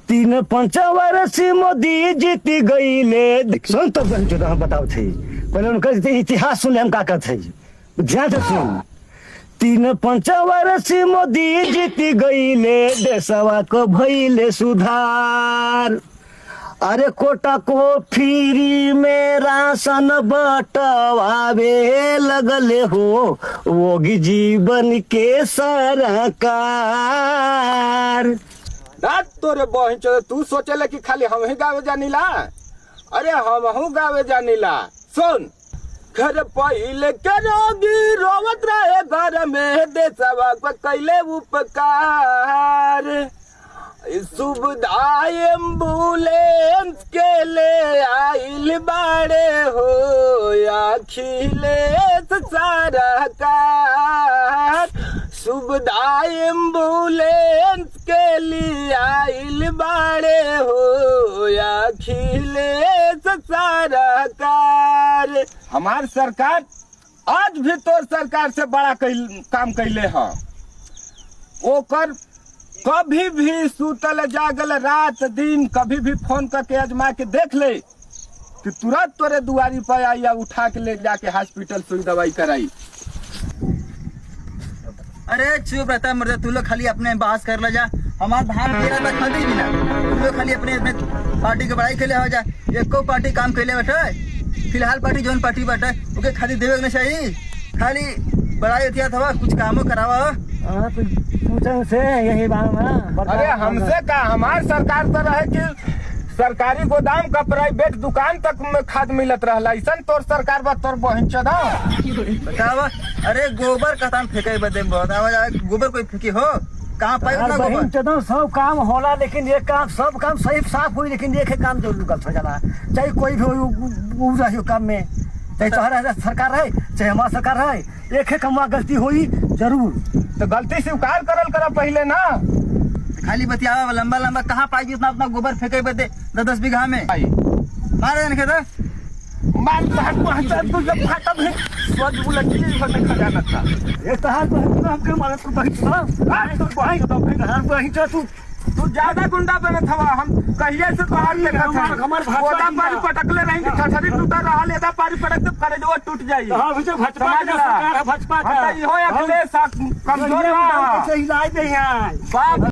तीन पंचवर्षीय मोदी जीत गईले। सुन तो हम बताओ थे पहले उनका इतिहास सुन ले हम का कहते ध्यान से सुन। तीन पंचवर्षीय मोदी जीत गईले देशवा को भइले सुधार। अरे कोटा को फ्री में राशन बटवावे लगले हो योगी जीवन के सरकार। तोरे बहन तू सोचेले कि खाली हम ही गावे जानीला। अरे हम गावे जानीला। सुन घर पहले के रोगी रोवत रहे घर में देशवा को कैले उपकार। सुविधा एम्बुलेंस के ले आइल बाड़े हो अखिलेश सरकार। सुविधा एम्बुलेंस के लिए आइल बाड़े हो अखिलेश सरकार। हमार सरकार आज भी तोर सरकार से बड़ा काम कैले है। ओकर कभी भी सुतल जागल रात दिन कभी भी फोन करके आजमा के देख ले कि तुरंत तोरे दुआरी पर आई या उठा के ले जाके हॉस्पिटल सुई दवाई कराई। अरे चुप रहता मर्द, तू लोग खाली अपने बहस कर ला जा। हमारा धान गिरा था खाली भी ना, तू लोग खाली अपने अपने पार्टी के बड़ाई खेले हो जा। एको पार्टी काम कैले बैठे फिलहाल पार्टी जोन पार्टी बैठे ओके खाली देवे के नहीं चाहिए। खाली बड़ाई होती था कुछ कामों करावा से यही बात ना। अरे हमसे का हमार सरकार तो रहे कि सरकारी गोदाम का प्राइवेट दुकान तक में खाद मिलत रहला। ऐसा तोर सरकार बा तोर बहन चोदा बतावा। अरे गोबर कतान फेंके बदे बहुत आवाज गोबर कोई फेंकी हो कहाँ पाई ना गोबर। सब काम होला लेकिन एक काम सब काम सही साफ हुई लेकिन एक काम जरूर गलत हो जाला। चाहे कोई भी हो काम में चाहे तुम्हारा सरकार है चाहे हमारा सरकार है एक काम गलती हुई जरूर। तो गलती स्वीकार करल करा पहले ना। खाली बतियावा लंबा लंबा कहाँ पाएगी उतना उतना गोबर फेंके बदे 10-10 बीघा में मारे जाने खेता मार तू जब खाता भी स्वाद बुलंदी होने खजाना था। ये तहार तो हमके मारे तू बहिच ना तो बहिच तो बहिच तू ज्यादा गुंडा बने था। हम कहिए से बाहर ले था हमार गोदा पारी पटकले रहेंगे ठठरी टूटा रहा लेदा पारी पटक तो करे जो टूट जाई। हां विजय भाजपा का सरकार है भाजपा का। हो अखिलेश कमजोर है। सही लाई दे यहां बाप।